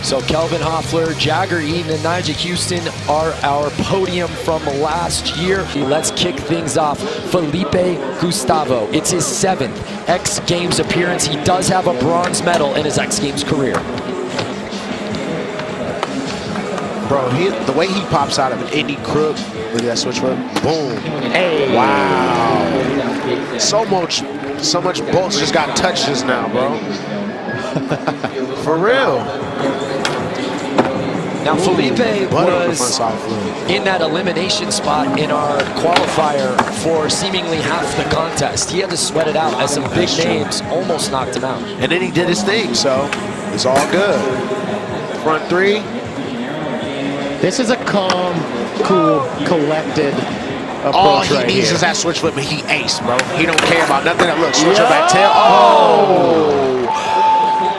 So Kelvin Hoffler, Jagger Eaton, and Nigel Houston are our podium from last year. Let's kick things off. Felipe Gustavo. It's his 7th X Games appearance. He does have a bronze medal in his X Games career. Bro, the way he pops out of an Indy crook, look at that switch flip, boom. Hey. Wow. So much bolts just got touched just now, bro. For real. Now Felipe was in that elimination spot in our qualifier for seemingly half the contest. He had to sweat it out as some big names almost knocked him out. And then he did his thing, so it's all good. Front 3. This is a calm, cool, collected approach. All he needs is that switch flip, and he ace, bro. He don't care about nothing. Look, switch up back tail. Oh!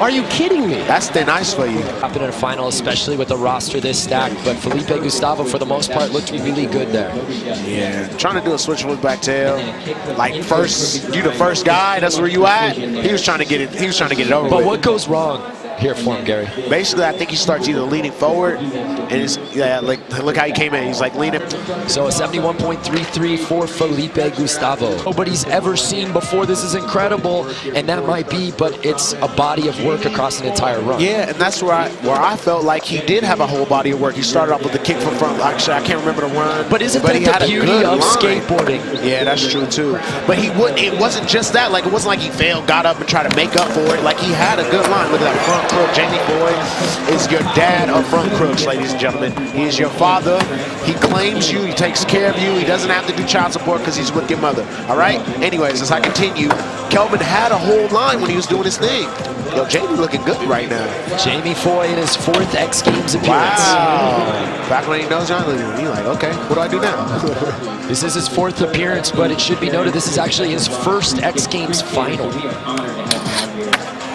Are you kidding me? That's thin ice for you. Happened in a final, especially with a roster this stacked, but Felipe Gustavo, for the most part, looked really good there. Yeah, trying to do a switch flip back tail. Like you the first guy, that's where you at. He was trying to get it over But with. what goes wrong here for him, Gary? Basically, I think he starts either leaning forward, and it's, like look how he came in. He's like leaning. So a 71.33 for Felipe Gustavo. Nobody's ever seen before. This is incredible, and that might be, but it's a body of work across an entire run. Yeah, and that's where I felt like he did have a whole body of work. He started off with the kick from front. Actually, I can't remember the run. But isn't that the beauty of skateboarding? Yeah, that's true too. But it wasn't just that. Like it wasn't like he failed, got up, and tried to make up for it. Like he had a good line. Look at that front crook. Jamie Boyd is your dad of front crooks, ladies and gentlemen. He is your father. He claims you. He takes care of you. He doesn't have to do child support because he's with your mother. All right? Anyways, as I continue, Kelvin had a whole line when he was doing his thing. Yo, Jamie looking good right now. Jamie Foy in his 4th X Games appearance. Wow. Back when he knows John, he's like, okay, what do I do now? This is his 4th appearance, but it should be noted this is actually his 1st X Games final.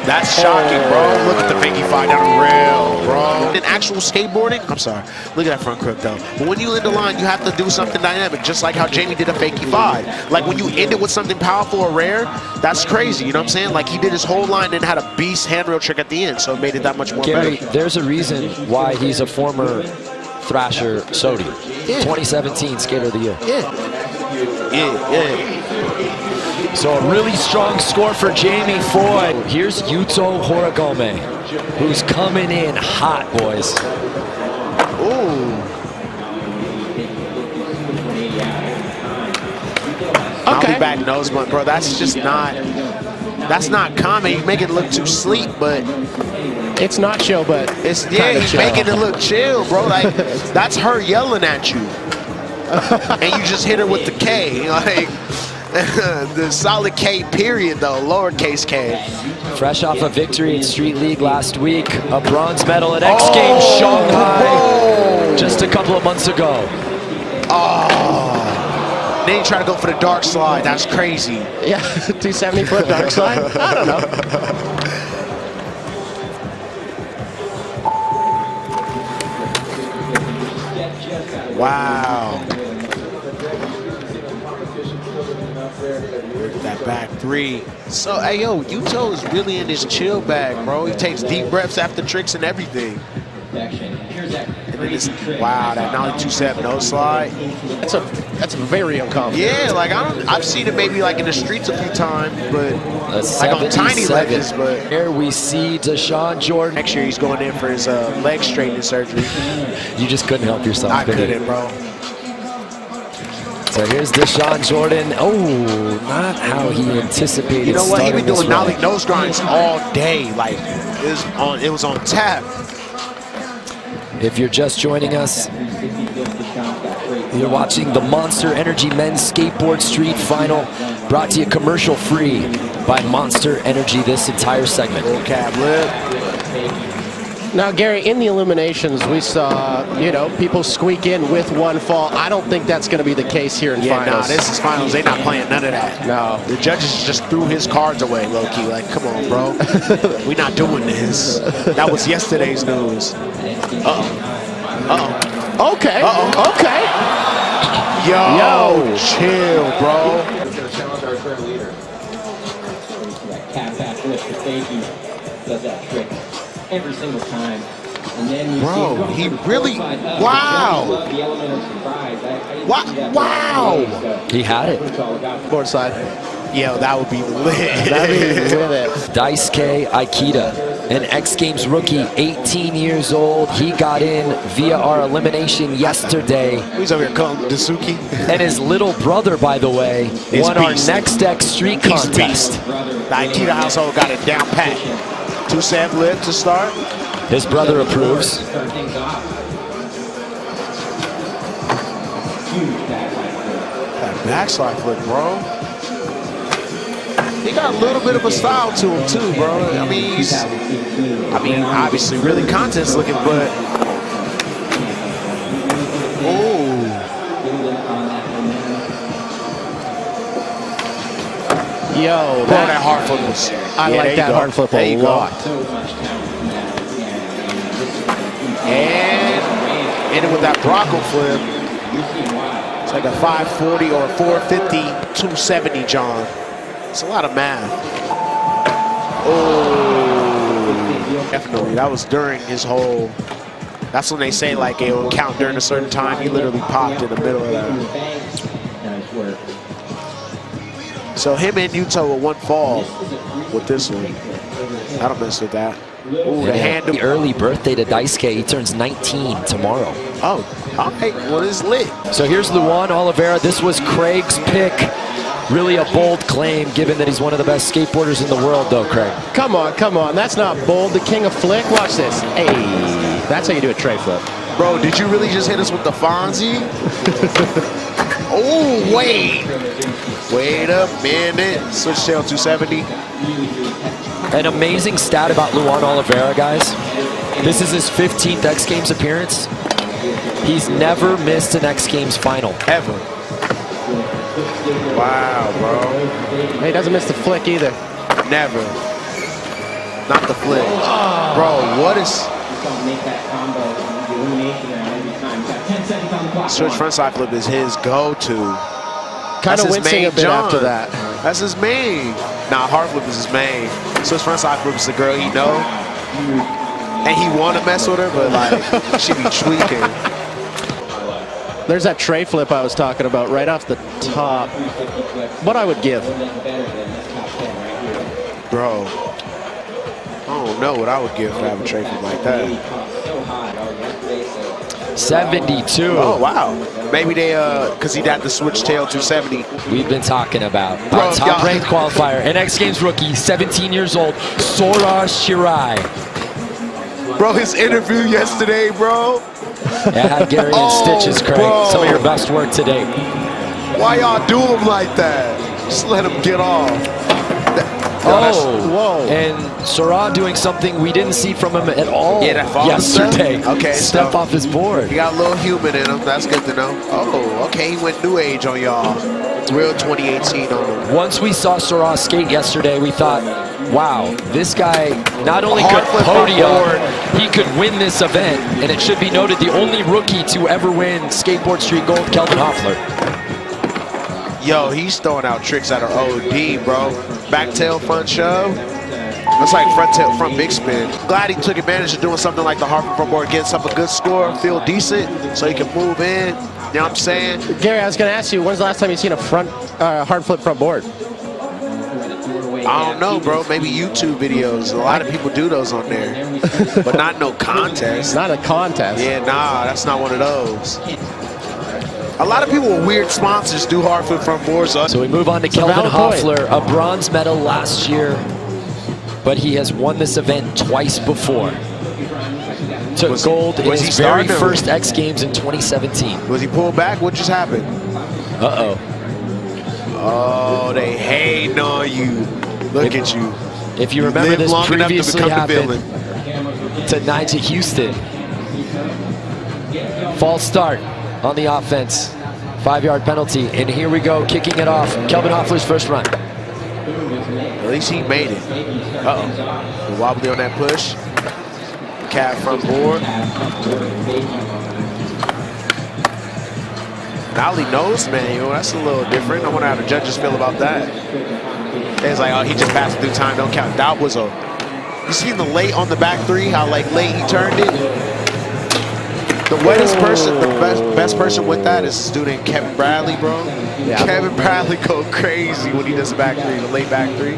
That's shocking, bro. Look at the Vinky 5 down the rail, bro. In actual skateboarding, I'm sorry. Look at that front crook, though. But when you end the line, you have to do something dynamic, just like how Jamie did a Fakey 5. Like when you end it with something powerful or rare, that's crazy. You know what I'm saying? Like he did his whole line and had a beast handrail trick at the end, so it made it that much more Gary, better. there's a reason why he's a former Thrasher Sodi. Yeah. 2017 Skater of the Year. Yeah. Yeah. So a really strong score for Jamie Foy. Here's Yuto Horigome, who's coming in hot, boys. Ooh. Okay. I'll be back nose blunt, bro. That's just not. That's not common. You make it look too sleek, but it's not chill, but it's he's making it look chill, bro. Like that's her yelling at you, and you just hit her with the K, like. The solid K period though, lowercase k. Fresh off a victory in Street League last week, a bronze medal at X Games Shanghai just a couple of months ago. Oh, then you try to go for the dark slide. That's crazy. Yeah, 270 foot dark slide. I don't know. Wow. That back 3. So, hey, yo, Yuto is really in his chill bag, bro. He takes deep breaths after tricks and everything. And then it's, wow, that nollie 2-7 no slide. That's very uncomfortable. Yeah, like I've seen it maybe like in the streets a few times, but like on tiny ledges. But here we see Deshaun Jordan. Next year he's going in for his leg straightening surgery. You just couldn't help yourself. I couldn't, bro. So here's Deshaun Jordan. Oh, not how he anticipated. You know what? He been doing rally. nollie nose grinds all day. Like it was on tap. If you're just joining us, you're watching the Monster Energy Men's Skateboard Street Final, brought to you commercial free by Monster Energy. This entire segment. Little cab lip. Now, Gary, in the eliminations, we saw, people squeak in with one fall. I don't think that's going to be the case here in finals. Nah, this is finals. They're not playing none of that. No. The judges just threw his cards away, low-key. Like, come on, bro. We're not doing this. That was yesterday's news. Uh-oh. Okay. Uh-oh. Okay. Yo, chill, bro. That cat back lift, the fakey does that trick every single time. Bro, he really, wow. Wow. He had it. Board side. Yo, that would be lit. That'd be with it. Daisuke Aikida, an X Games rookie, 18 years old. He got in via our elimination yesterday. He's over here calling Dasuki. And his little brother, by the way, won our Next X Street contest. The Aikida household got it down pat. 2-7 lip to start. His brother approves. That backslide flip, bro. He got a little bit of a style to him too, bro. I mean, he's, obviously really contest looking, but Yo, that hard flip was. I like that hard flip a lot. And ended with that Bronco flip. It's like a 540 or a 450, 270, John. It's a lot of math. Oh, definitely. That was during his whole. That's when they say like it will count during a certain time. He literally popped in the middle of that. So him and Yuto with one fall with this one. I don't mess with that. Ooh, the hand. Happy early birthday to Daisuke. He turns 19 tomorrow. Oh, all right. Well, it's lit. So here's Luan Oliveira. This was Craig's pick. Really a bold claim, given that he's one of the best skateboarders in the world, though, Craig. Come on, come on. That's not bold. The king of flick. Watch this. Hey, that's how you do a tray flip. Bro, did you really just hit us with the Fonzie? Oh, wait. Wait a minute. Switch tail 270. An amazing stat about Luan Oliveira, guys. This is his 15th X Games appearance. He's never missed an X Games final. Ever. Wow, bro. He doesn't miss the flick either. Never. Not the flick. Oh. Bro, what is... Switch frontside flip is his go-to. Kind of wincing a bit after that. That's his main. Nah, hard flip is his main. Switch frontside flip is the girl he know. And he want to mess with her, but like, she be tweaking. There's that tray flip I was talking about right off the top. What I would give. Bro, I don't know what I would give to have a tray flip like that. 72. Oh, wow. Maybe they, because he'd have to switch tail 270. We've been talking about Bro, top-ranked qualifier, an X Games rookie, 17 years old, Sora Shirai. Bro, his interview yesterday, bro. Yeah, had Gary in stitches, Craig. Bro. Some of your best work to date. Why y'all do him like that? Just let him get off. Whoa. And Sora doing something we didn't see from him at all yesterday. Okay, Step off his board. He got a little human in him. That's good to know. Oh, okay. He went new age on y'all. Real 2018 on him. Once we saw Sora skate yesterday, we thought, wow, this guy not only could podium, he could win this event. And it should be noted, the only rookie to ever win Skateboard Street Gold, Kelvin Hoffler. Yo, he's throwing out tricks out of OD, bro. Back tail front shove. That's like front tail front big spin. Glad he took advantage of doing something like the Harper front board, gets up a good score, feel decent, so he can move in. You know what I'm saying? Gary, I was going to ask you, when's the last time you've seen a front hard flip front board? I don't know, bro. Maybe YouTube videos. A lot of people do those on there, but not no contest. Not a contest. Yeah, nah, that's not one of those. A lot of people with weird sponsors do hard flip front boards. So we move on to Kelvin Hoffler, a bronze medal last year, but he has won this event twice before. Took gold in his very first X Games in 2017. Was he pulled back? What just happened? Uh-oh. Oh, they hating on you. Look at you. If you remember, this previously happened to to Nigel Houston. False start on the offense. 5-yard penalty. And here we go, kicking it off. Kelvin Hoffler's first run. At least he made it. Uh-oh. Wobbly on that push. Calf front board. Nollie nose manual, that's a little different. I wonder how the judges feel about that. It's like, oh, he just passed through time, don't count. That was a, you seen the late on the back three, how like late he turned it? The wettest person, the best person with that is a student Kevin Bradley, bro. Yeah. Kevin Bradley go crazy when he does the back three, the late back three.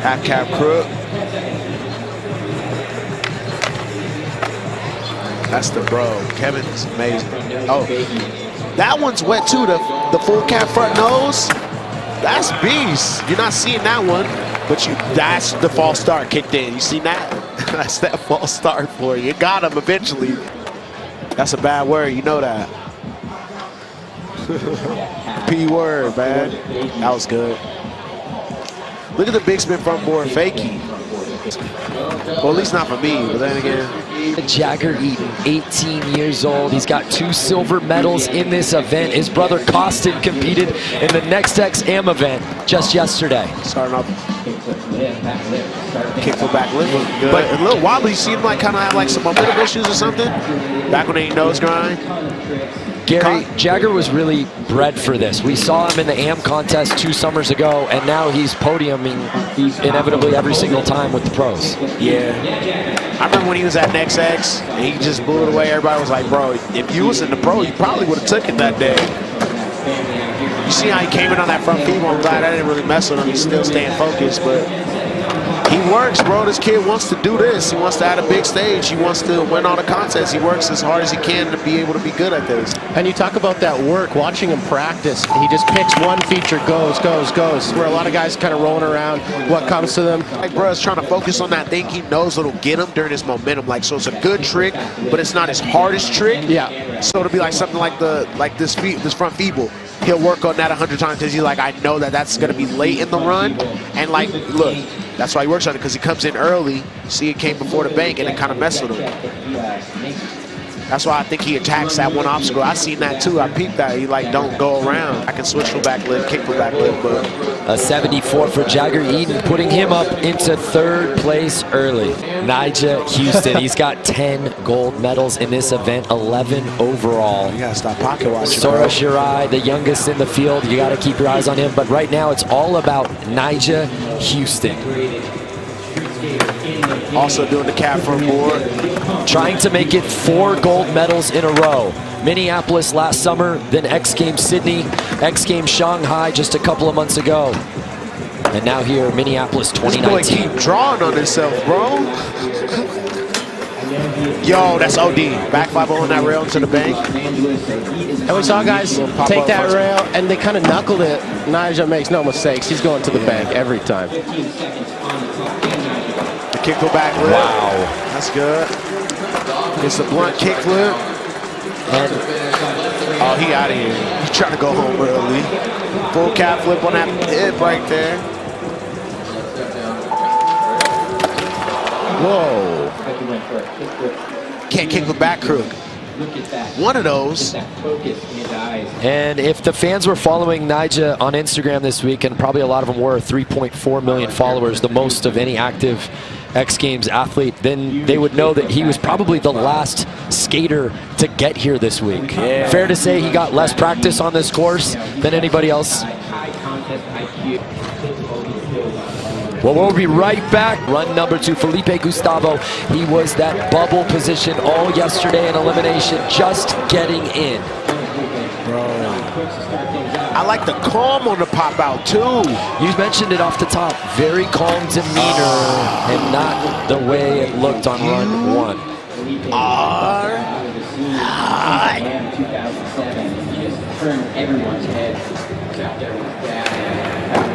Half cab crook. That's the bro. Kevin's amazing. Oh, that one's wet too. The full cab front nose. That's beast. You're not seeing that one, but that's the false start kicked in. You see that? That's that false start for you. You got him eventually. That's a bad word. You know that. P word, man. That was good. Look at the big spin front board fakie. Well, at least not for me, but then again. Jagger Eaton, 18 years old. He's got 2 silver medals in this event. His brother Costin competed in the Next X Am event just yesterday. Starting off. Kick for back lip. But a little wobbly. You see him like kind of have like some momentum issues or something? Back when they nose grind. Gary, Jagger was really bred for this. We saw him in the AM contest 2 summers ago, and now he's podiuming inevitably every single time with the pros. Yeah. I remember when he was at Next X, and he just blew it away. Everybody was like, bro, if you was in the pro, you probably would have took it that day. You see how he came in on that front feet? Well, I'm glad I didn't really mess with him. He's still staying focused, but he works, bro. This kid wants to do this. He wants to have a big stage. He wants to win all the contests. He works as hard as he can to be able to be good at this. And you talk about that work, watching him practice. He just picks one feature, goes. Where a lot of guys kind of rolling around what comes to them. Like, bro, is trying to focus on that thing he knows that'll get him during his momentum. Like, so it's a good trick, but it's not his hardest trick. Yeah. So it'll be like something like this front feeble. He'll work on that 100 times because he's like, I know that's going to be late in the run. And like, look, that's why he works on it, because he comes in early. See, it came before the bank, and it kind of messed with him. That's why I think he attacks that one obstacle. I seen that too. I peeped that. He like don't go around. I can switch for back lip, kick for back lip, but a 74 for Jagger Eaton, putting him up into 3rd place early. Nija Houston, he's got 10 gold medals in this event, 11 overall. You gotta stop pocket watching. Sora Shirai, the youngest in the field. You gotta keep your eyes on him. But right now, it's all about Nija Houston. Also doing the cab front board. Trying to make it 4 gold medals in a row. Minneapolis last summer, then X Games Sydney, X Games Shanghai just a couple of months ago. And now here, Minneapolis 2019. This boy keep drawing on himself, bro. Yo, that's OD. Back 5-0 on that rail into the bank. And we saw guys take that rail, and they kind of knuckled it. Nija makes no mistakes. He's going to the bank every time. Kick for back lip. Wow. That's good. It's a blunt kick flip. And oh, he out of here. He's trying to go home early. Full cap flip on that hip right there. Whoa. Can't kick the back crook. One of those. And if the fans were following Nija on Instagram this week, and probably a lot of them were, 3.4 million followers, the most of any active X Games athlete, then they would know that he was probably the last skater to get here this week. Yeah. Fair to say he got less practice on this course than anybody else. Well, we'll be right back. Run number 2, Felipe Gustavo. He was that bubble position all yesterday in elimination, just getting in. Bro, I like the calm on the pop out too. You mentioned it off the top. Very calm demeanor, and not the way it looked on run 1.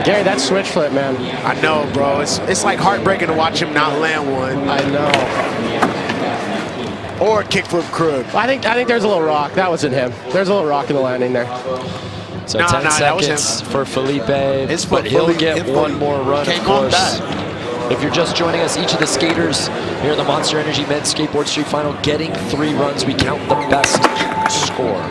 Gary, that switch flip, man. I know, bro. It's like heartbreaking to watch him not land one. I know. Or a kickflip crook. I think there's a little rock. That wasn't him. There's a little rock in the landing there. So 10 seconds for Felipe, but he'll get one more run, of course. If you're just joining us, each of the skaters here in the Monster Energy Men's Skateboard Street Final getting 3 runs. We count the best score.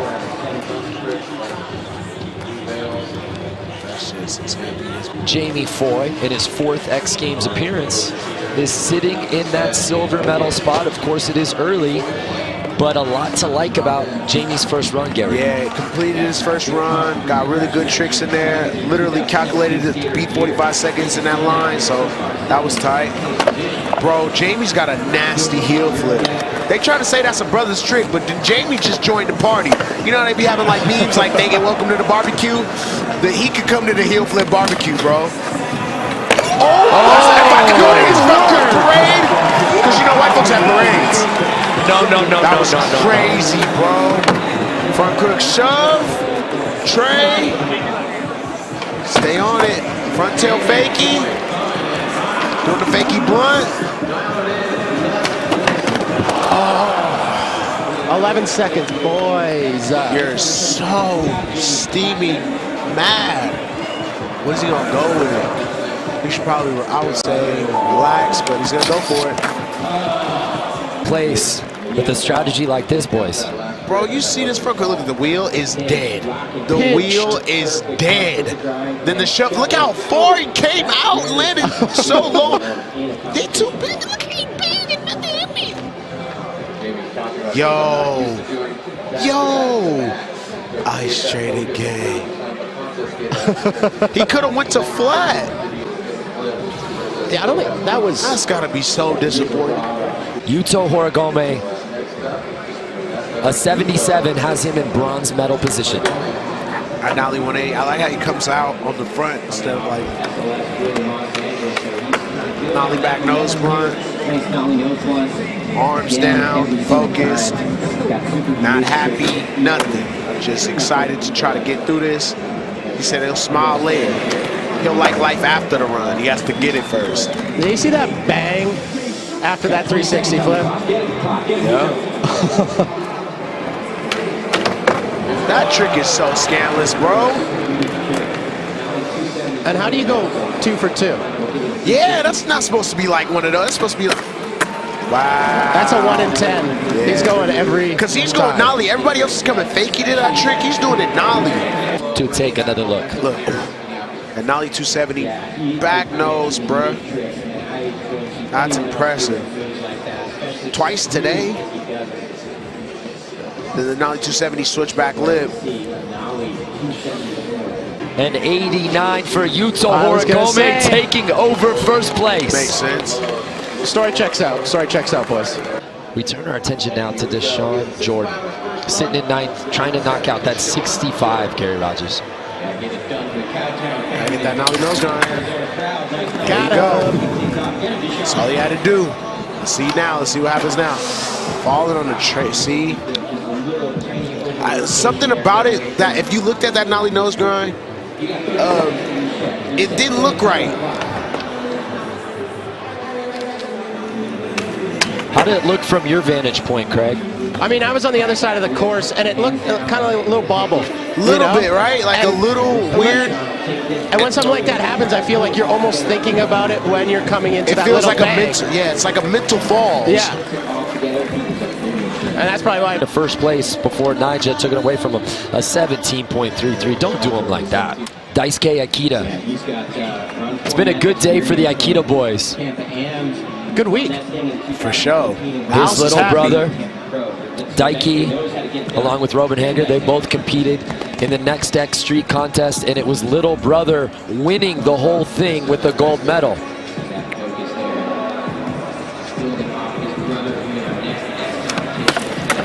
Jamie Foy, in his 4th X Games appearance, is sitting in that silver medal spot. Of course, it is early. But a lot to like about Jamie's first run, Gary. Yeah, completed his first run, got really good tricks in there, literally calculated it to beat 45 seconds in that line, so that was tight. Bro, Jamie's got a nasty heel flip. They try to say that's a brother's trick, but Jamie just joined the party. You know, they be having like memes like they get welcome to the barbecue, that he could come to the heel flip barbecue, bro. Oh! If I could go to his front court parade, because you know white folks have parades. No. That was crazy, bro. Front crook shove. Trey. Stay on it. Front tail fakie. Doing the fakie blunt. Oh, 11 seconds, boys. You're so steamy mad. What is he going to go with? He should probably, I would say, relax, but he's going to go for it. Place with a strategy like this, boys. Bro, you see this front court? Look, the wheel is dead. The wheel is dead. Then the shove, look how far he came out and landed so low. They too big. Look how he big and nothing hit me. Yo. Ice traded game. He could have went to flat. Yeah, I don't think that was. That's got to be so disappointing. Yuto Horigome, a 77, has him in bronze medal position. Nolly 180. I like how he comes out on the front instead of like Nolly back nose blunt. Arms down, focused, not happy, nothing. Just excited to try to get through this. He said he'll smile later. He'll like life after the run. He has to get it first. Did you see that bang after that 360 flip? Yeah. That trick is so scandalous, bro. And how do you go 2 for 2? Yeah, that's not supposed to be like one of those. It's supposed to be like, wow. That's a 1 in 10. Yeah. He's going every Because he's going nollie. Everybody else is coming fakey to that trick. He's doing it nollie. To take another look. Look. And nollie 270. Back nose, bruh. That's impressive. Twice today. Then the nollie 270 switchback lip. An 89 for Yuto Horigome, taking over first place. Makes sense. Story checks out. Story checks out, boys. We turn our attention now to Deshaun Jordan, sitting in ninth, trying to knock out that 65, Gary Rogers. Gotta get that nollie nose going. There you go. That's all he had to do. Let's see now. Let's see what happens now. Falling on the tray. See? Something about it that if you looked at that nollie nose grind, it didn't look right. How did it look from your vantage point, Craig? I mean, I was on the other side of the course, and it looked kind of like a little bobble. Little bit, right? Like a little weird. And when something like that happens, I feel like you're almost thinking about it when you're coming into that feels little like bang. a mental, yeah, it's like a mental fall. Yeah. And that's probably why. The first place before Nyjah took it away from him, a 17.33. Don't do him like that. Daisuke Aikida. It's been a good day for the Aikida boys. Good week. For sure. His little brother, Daiki, along with Robin Hager, they both competed in the Next X Street contest, and it was little brother winning the whole thing with the gold medal.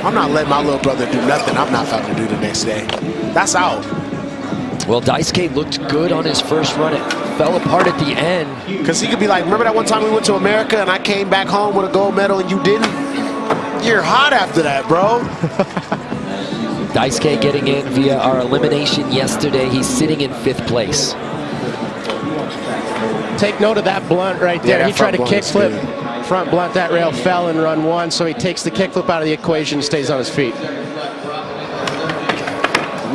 I'm not letting my little brother do nothing I'm not about to do the next day. That's out. Well, Daisuke looked good on his first run. It fell apart at the end. Because he could be like, remember that one time we went to America and I came back home with a gold medal and you didn't? You're hot after that, bro. Daisuke getting in via our elimination yesterday. He's sitting in 5th place. Take note of that blunt right there. Yeah, he tried to kickflip. Good. Front blunt, that rail fell in run 1, so he takes the kickflip out of the equation, stays on his feet.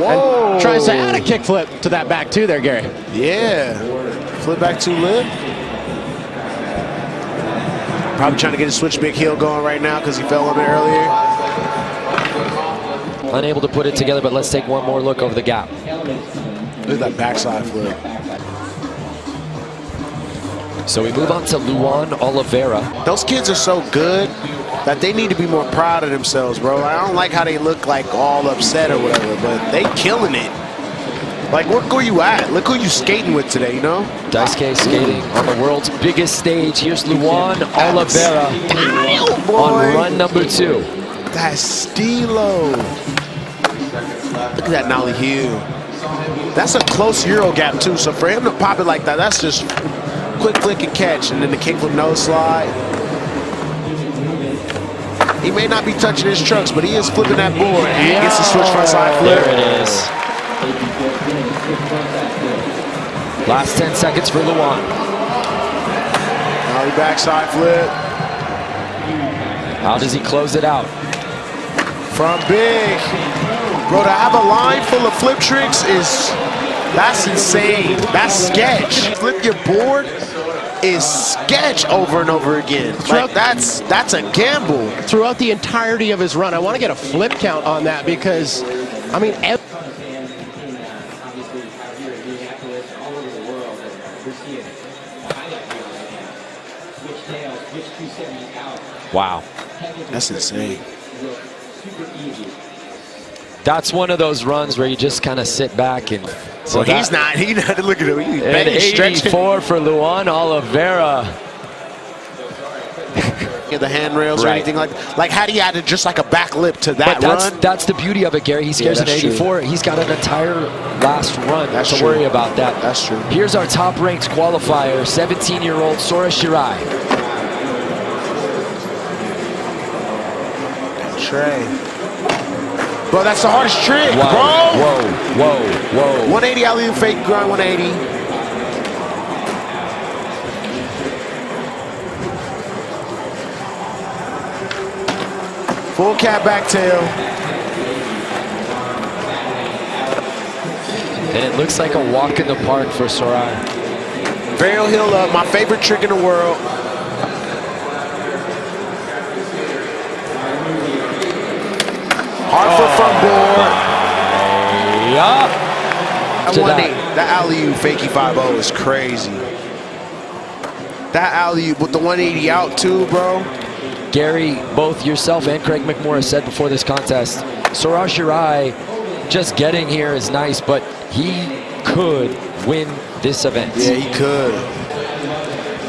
Whoa. And tries to add a kickflip to that back two there, Gary. Yeah. Flip back 2 lip. Probably trying to get his switch big heel going right now because he fell a bit earlier. Unable to put it together, but let's take one more look over the gap. Look at that backside flip. So we move on to Luan Oliveira. Those kids are so good. that they need to be more proud of themselves, bro. I don't like how they look like all upset or whatever, but they killing it. Like, look where you at. Look who you skating with today, you know? Daisuke skating on the world's biggest stage. Here's Luan Oliveira on run number 2. That's Stilo. Look at that nollie heel. That's a close Euro gap, too. So for him to pop it like that, that's just quick flick and catch. And then the kickflip nose slide. He may not be touching his trucks, but he is flipping that board and gets the switch front side flip. There it is. Last 10 seconds for Luan. Nollie backside flip. How does he close it out? From big. Bro, to have a line full of flip tricks that's insane. That's sketch. Flip your board is sketch over and over again. Like, that's a gamble. Throughout the entirety of his run, I want to get a flip count on that because, I mean, wow. That's insane. That's one of those runs where you just kind of sit back and. So he's not. Look at him. He's and 84 for Luan Oliveira. The handrails or anything like had he added just like a back lip to that run. That's the beauty of it, Gary. He scares an 84. True. He's got an entire last run to worry about that. That's true. Here's our top-ranked qualifier, 17-year-old Sora Shirai. Trey. Bro, that's the hardest trick, whoa, bro. Whoa. 180 alley-oop fake grind 180. Full cat back tail. And it looks like a walk in the park for Sorai. Varial heel up, my favorite trick in the world. Hard foot front board. Yeah. That alley-oop fakey 5-0 is crazy. That alley-oop with the 180 out too, bro. Gary, both yourself and Craig McMorris said before this contest, Sora Shirai just getting here is nice, but he could win this event. Yeah, he could.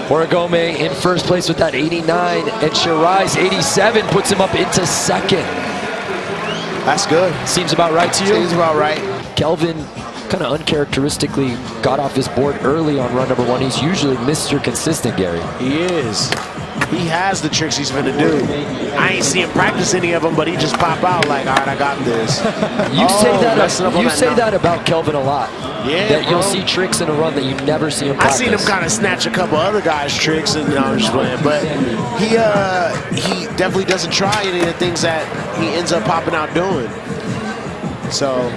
Horigome in first place with that 89, and Shirai's 87 puts him up into second. That's good. Seems about right to you? Seems about right. Kelvin kind of uncharacteristically got off his board early on run number 1. He's usually Mr. Consistent, Gary. He is. He has the tricks he's gonna do. I ain't see him practice any of them, but he just pop out like, all right, I got this. You say that about Kelvin a lot. Yeah, that you'll see tricks in a run that you never see him practice. I seen him kind of snatch a couple other guys' tricks, and I'm just playing. But he definitely doesn't try any of the things that he ends up popping out doing. So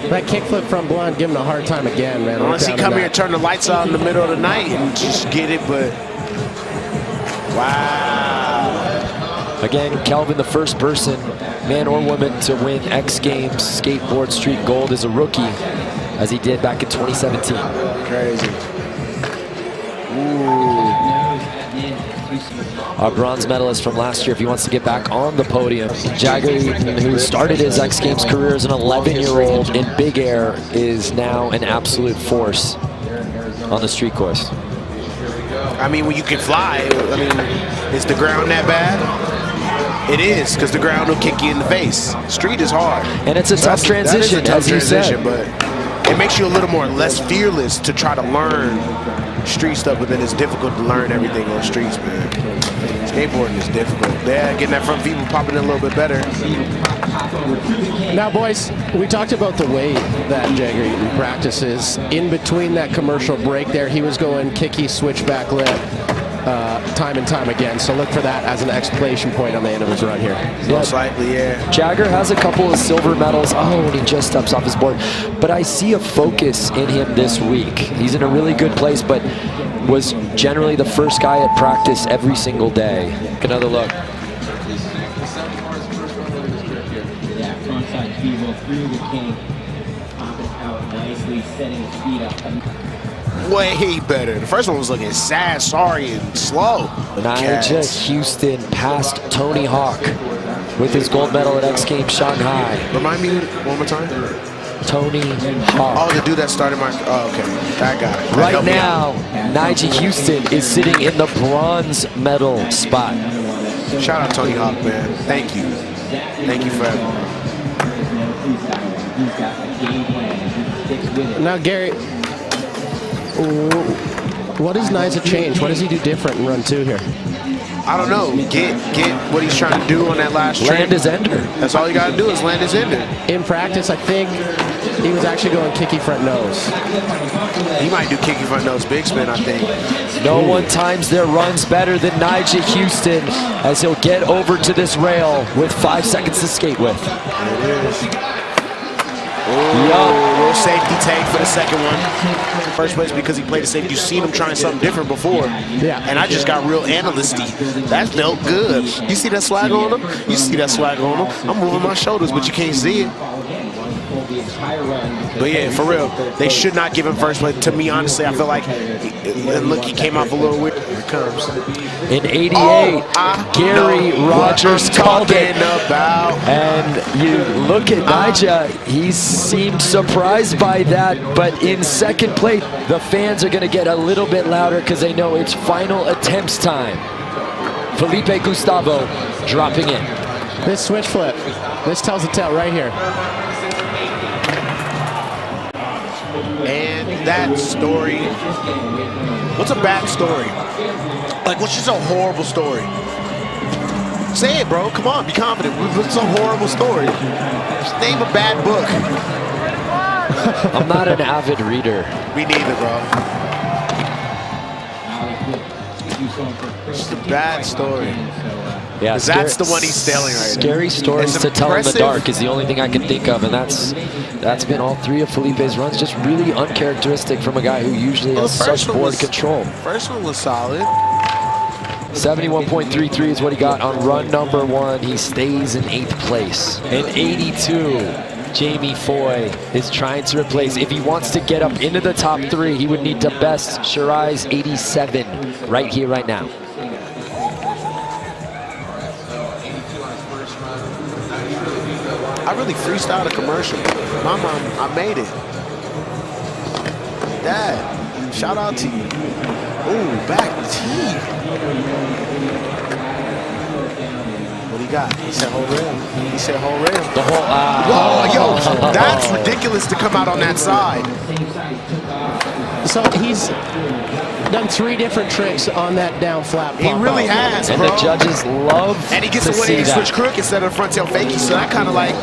that kickflip from Blonde, give him a hard time again, man. Unless he come here and turn the lights on in the middle of the night and just get it, but wow. Again, Kelvin, the first person, man or woman, to win X Games Skateboard Street Gold as a rookie, as he did back in 2017. Crazy. Ooh. Our bronze medalist from last year, if he wants to get back on the podium, Jagger Eaton, who started his X Games career as an 11-year-old in Big Air, is now an absolute force on the street course. I mean, when you can fly, I mean, is the ground that bad? It is, because the ground will kick you in the face. Street is hard. And it's a tough transition, as you said. But it makes you a little more less fearless to try to learn street stuff, but then it's difficult to learn everything on streets, man. Skateboarding is difficult. Yeah, getting that front feet popping in a little bit better. Now, boys, we talked about the way that Jagger Eaton practices. In between that commercial break there, he was going kicky switchback lip time and time again. So look for that as an exclamation point on the end of his run here. Most likely, yeah. Jagger has a couple of silver medals. Oh, and he just steps off his board. But I see a focus in him this week. He's in a really good place, but was generally the first guy at practice every single day. Another look. way better. The first one was looking sad, sorry, and slow. Nigel Houston passed Tony Hawk with his gold medal at X Games Shanghai. Remind me one more time. Tony Hawk. Oh, the dude that started my. Oh, okay, that guy. That Right now, Nigel Houston is sitting in the bronze medal spot. Shout out Tony Hawk, man. Thank you. Thank you forever. Now, Gary, what does Nigel change? What does he do different in run 2 here? I don't know. Get what he's trying to do on that last trick. Land his ender. That's all you got to do is land his ender. In practice, I think he was actually going kicky front nose. He might do kicky front nose big spin, I think. No one times their runs better than Nigel Houston as he'll get over to this rail with 5 seconds to skate with. There it is. Little safety take for the second one. First place because he played a safety. You've seen him trying something different before. Yeah. And I just got real analysty. That felt good. You see that swag on him? You see that swag on him? I'm moving my shoulders, but you can't see it. But yeah, for real, they should not give him first place. To me, honestly, I feel like, and look, he came off a little weird. Here it comes. In 88, Gary Rogers called it. And you look at Nigel, he seemed surprised by that, but in second place, the fans are going to get a little bit louder because they know it's final attempts time. Felipe Gustavo dropping in. This switch flip, this tells the tale right here. And that story, what's a bad story? Like, what's just a horrible story? Say it, bro. Come on, be confident. What's a horrible story? Just name a bad book. I'm not an avid reader. Me neither, bro. It's a bad story. Yeah, that's the one he's stealing right now. Scary stories to tell in the dark is the only thing I can think of, and that's been all 3 of Felipe's runs. Just really uncharacteristic from a guy who usually has such board control. First one was solid. 71.33 is what he got on run number 1. He stays in 8th place. In 82, Jamie Foy is trying to replace. If he wants to get up into the top 3, he would need to best Shirai's 87 right here, right now. I really freestyled a commercial. Mama, I made it. Dad, shout out to you. Ooh, back teeth. What do you got? He said whole rail. He said whole rail. The whole, whoa, yo, that's ridiculous to come out on that side. So he's done 3 different tricks on that down flat. He really has, and bro. the judges love and he gets to a see winning that. switch crook instead of front tail fakie, so that kind of like.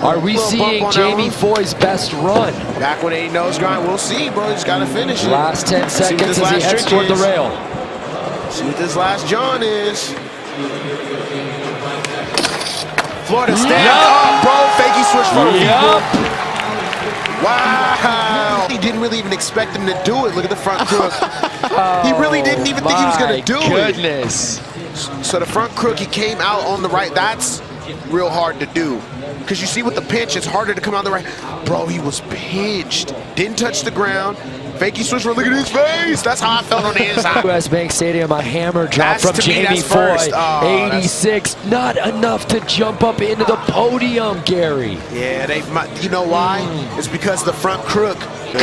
Are we seeing Jamie Foy's best run? Back when he nose grind, we'll see, bro. He's got to finish it. Last 10 seconds as he heads toward the rail. See what this last John is. Florida stand up, bro. Fakie switch for Wow. He didn't really even expect him to do it. Look at the front crook. He really didn't even think he was going to do it. So the front crook, he came out on the right. That's real hard to do. Because you see with the pinch, it's harder to come out the right. Bro, he was pinched. Didn't touch the ground. Fakie switch for, look at his face. That's how I felt on the inside. US Bank Stadium, a hammer drop from Jamie Foy. 86, not enough to jump up into the podium, Gary. Yeah, you know why? It's because the front crook.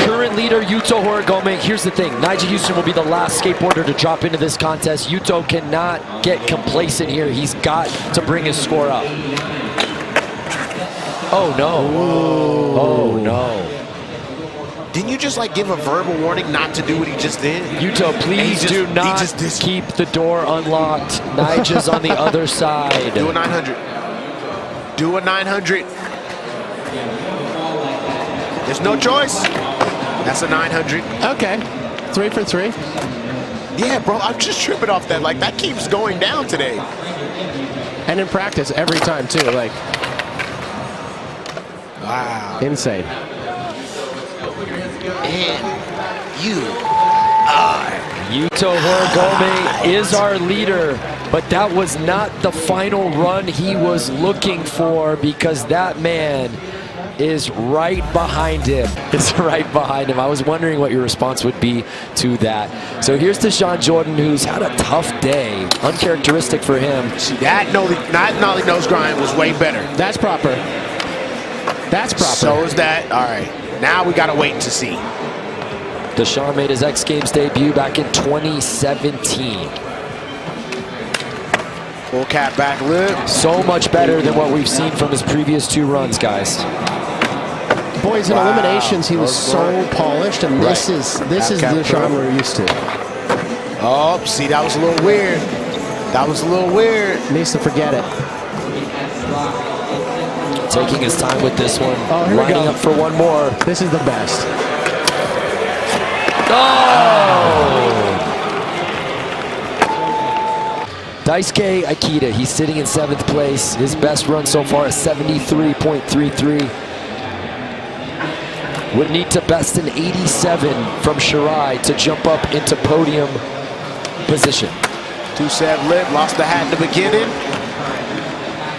Current leader, Yuto Horigome. Here's the thing, Nigel Houston will be the last skateboarder to drop into this contest. Yuto cannot get complacent here. He's got to bring his score up. Oh, no. Whoa. Oh, no. Didn't you just like give a verbal warning not to do what he just did? Yuto, please do not keep the door unlocked. Nigel's on the other side. Do a 900. Do a 900. There's no choice. That's a 900. Okay. 3 for 3. Yeah, bro, I'm just tripping off that. Like, that keeps going down today. And in practice, every time, too. Like, wow. Insane. And you are. Yuto Horigome is our leader, but that was not the final run he was looking for because that man is right behind him. It's right behind him. I was wondering what your response would be to that. So here's Deshaun Jordan, who's had a tough day. Uncharacteristic for him. See, that nollie nose grind was way better. That's proper. That's proper. So is that. All right. Now we got to wait to see. Deshaun made his X Games debut back in 2017. Full cat back lip. So much better than what we've seen from his previous 2 runs, guys. Boys, in eliminations, he was so polished, and this is the Deshaun we're used to. Oh, see, that was a little weird. That was a little weird. Needs to forget it. Taking his time with this one. Oh, here we go. Lining up for one more. This is the best. Oh! Daisuke Aikida, he's sitting in 7th place. His best run so far is 73.33. Would need to best an 87 from Shirai to jump up into podium position. 2-7 lip, lost the hat in the beginning.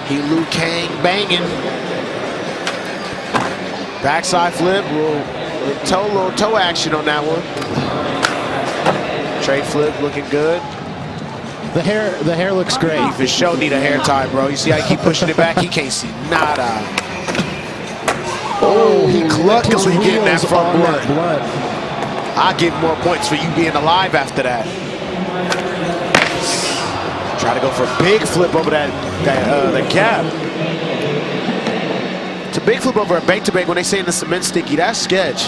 He Liu Kang banging. Backside flip, little toe action on that one. Tray flip looking good. The hair looks great. He for sure need a hair tie, bro. You see how he keep pushing it back? He can't see nada. Oh, he luckily getting that front blood. I'll give more points for you being alive after that. Try to go for a big flip over the gap. It's a big flip over a bank-to-bank when they say in the cement sticky. That's sketch.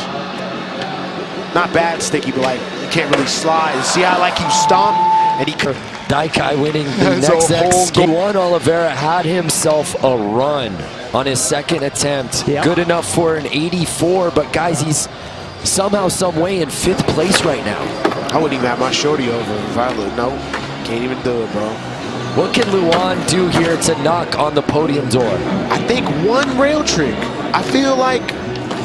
Not bad sticky, but like you can't really slide. See how like you stomp and he could. Daikai winning the next X game. Juan Oliveira had himself a run on his 2nd attempt. Yep. Good enough for an 84, but guys, he's somehow, some way in 5th place right now. I wouldn't even have my shorty over if I look. Nope, can't even do it, bro. What can Luan do here to knock on the podium door? I think one rail trick. I feel like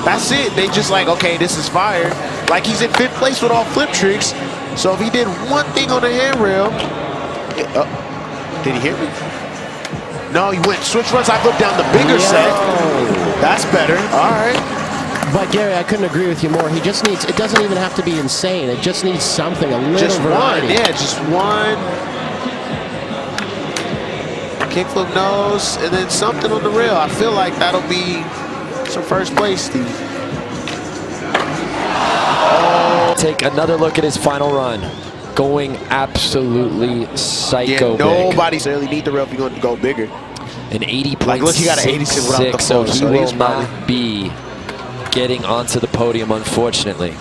that's it. They just like, okay, this is fire. Like he's in 5th place with all flip tricks. So if he did one thing on the handrail, did he hit me? No, he went switch runs. I looked down the bigger set. That's better. All right. But Gary, I couldn't agree with you more. He just needs. It doesn't even have to be insane. It just needs something, a little just variety. One, yeah, just one. Kickflip nose, and then something on the rail. I feel like that'll be some first place, Steve. Take another look at his final run. Going absolutely psycho big. Nobody's really need the rail if you're going to go bigger. An 80.66, like, look, he got an 86 without the so float, he will not be getting onto the podium, unfortunately.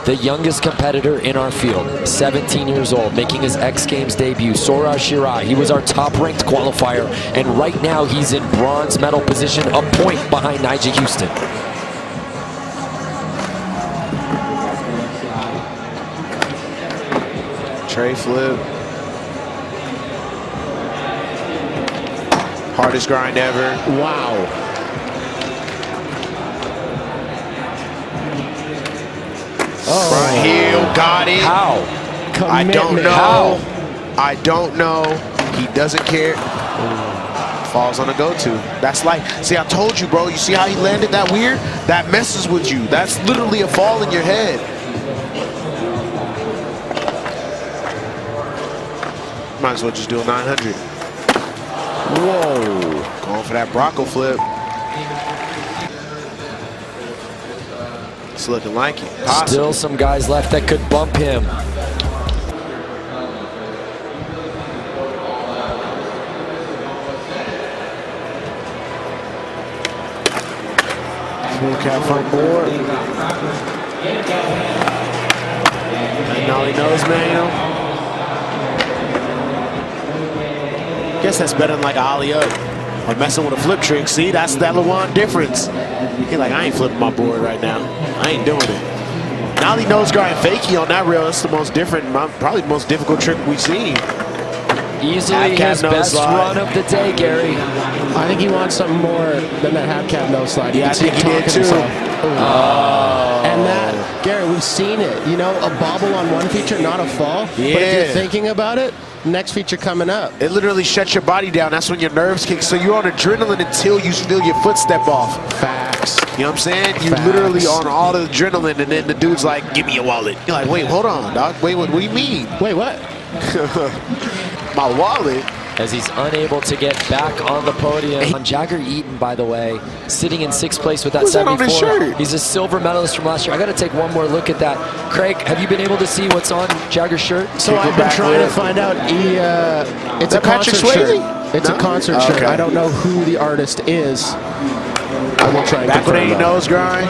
The youngest competitor in our field, 17 years old, making his X Games debut, Sora Shirai. He was our top-ranked qualifier, and right now he's in bronze medal position, a point behind Nigel Houston. Tray flip. Hardest grind ever. Wow. Front heel, got it. How? I don't know. How? I don't know. He doesn't care. Falls on a go-to. That's like, see, I told you, bro. You see how he landed that weird? That messes with you. That's literally a fall in your head. Might as well just do a 900. Whoa. Going for that Bronco flip. It's looking like it. Possible. Still some guys left that could bump him. Full cap front board. And now he knows manual. Guess that's better than like an ollie up or messing with a flip trick. See, that's that Luan difference. He like, I ain't flipping my board right now. I ain't doing it. Nollie nose guard and fakie on that rail. That's the most different, probably the most difficult trick we've seen. Easily his best run of the day, Gary. I think he wants something more than that half cab nose slide. Yeah, I think he did too. And that, Gary, we've seen it. You know, a bobble on one feature, not a fall. Yeah. But if you're thinking about it, next feature coming up. It literally shuts your body down. That's when your nerves kick. So you're on adrenaline until you feel your foot step off. Facts. You know what I'm saying? You Facts. literally on all the adrenaline, and then the dude's like, give me your wallet. You're like, wait, hold on, dog. Wait, what do you mean? Wait, what? My wallet? As he's unable to get back on the podium. On Jagger Eaton, by the way, sitting in 6th place with that What's that 74. on his shirt? He's a silver medalist from last year. I got to take one more look at that. Craig, have you been able to see what's on Jagger's shirt? So I've been trying to find out. It's a concert shirt. It's a concert shirt. I don't know who the artist is. I will try and back with confirm a that. nose grind.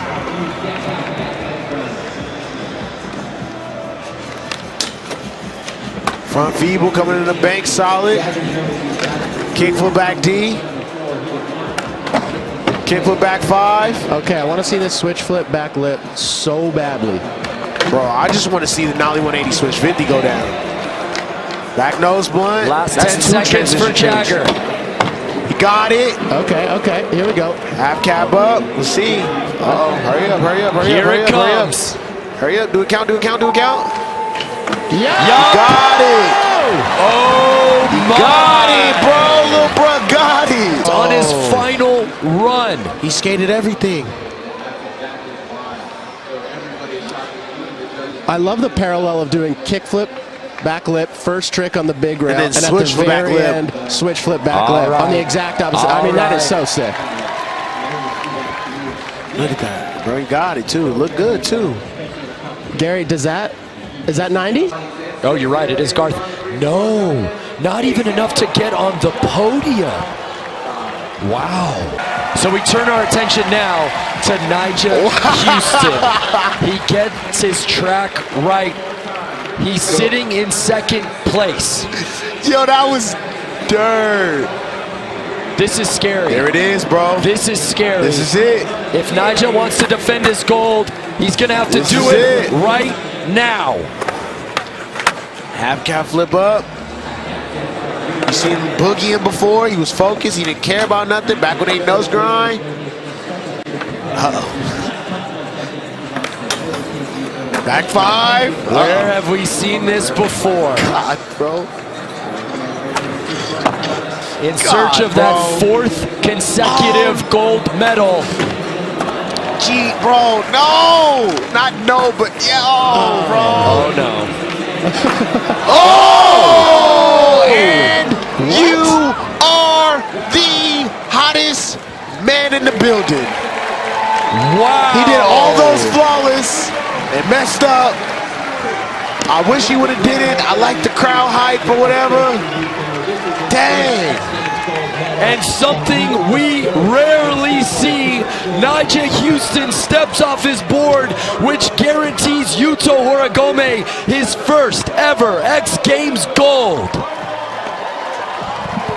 Front feeble coming in the bank solid. Kickflip back D. Kickflip back 5. Okay, I want to see this switch flip back lip so badly. Bro, I just want to see the Nollie 180 switch 50 go down. Back nose blunt. Last That's 10 two seconds for transition Jagger. kicks. He got it. Okay, here we go. Half cap up. We'll see. Uh-oh. Hurry up, hurry up, hurry Here up, hurry it up, hurry up. comes. Hurry up, do a count, do a count, do a count. Yeah! Got it. Oh my! Got it, bro. Little bro got it. On his final run. He skated everything. I love the parallel of doing kickflip, back lip, first trick on the big rail, then and switch at the flip back very lip. end, switch flip back All lip right. on the exact opposite. All I mean, that is right. so sick. Look at that, bro. He got it too. Look good too. Gary, is that 90? Oh, you're right. It is Garth. No, not even enough to get on the podium. Wow. So we turn our attention now to Nigel Houston. He gets his track right. He's sitting in 2nd place. Yo, that was dirt. This is scary. There it is, bro. This is scary. This is it. If Nigel wants to defend his gold, he's going to have to This do is it it. right now. Half cap flip up. You seen him boogieing before. He was focused. He didn't care about nothing. Back with a nose grind. Uh-oh. Back 5. Where have we seen this before? God, bro. In search of that 4th consecutive gold medal. Gee, bro. No. Not no, but yeah. Oh, bro. Oh, no. Oh! And you are the hottest man in the building. Wow. He did all those flawless and messed up. I wish he would have did it. I like the crowd hype or whatever. Dang. And something we rarely see, Nigel Houston steps off his board, which guarantees Yuto Horigome his first ever X Games gold.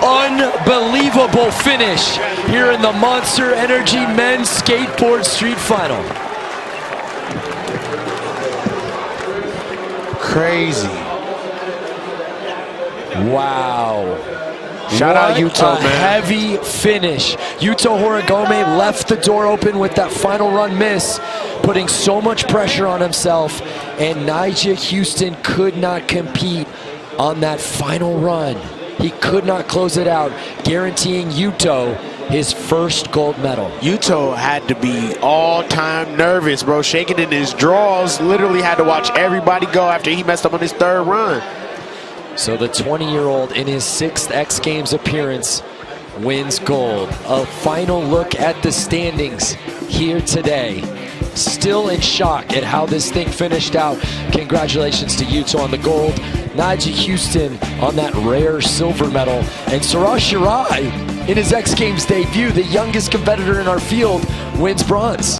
Unbelievable finish here in the Monster Energy Men's Skateboard Street Final. Crazy. Wow. Shout out Yuto, a man. heavy finish. Yuto Horigome left the door open with that final run miss, putting so much pressure on himself, and Nigel Houston could not compete on that final run. He could not close it out, guaranteeing Yuto his first gold medal. Yuto had to be all-time nervous, bro. Shaking in his drawers. Literally had to watch everybody go after he messed up on his 3rd run. So the 20-year-old in his 6th X Games appearance wins gold. A final look at the standings here today. Still in shock at how this thing finished out. Congratulations to Yuto on the gold, Nigel Houston on that rare silver medal, and Suraj Shirai in his X Games debut, the youngest competitor in our field, wins bronze.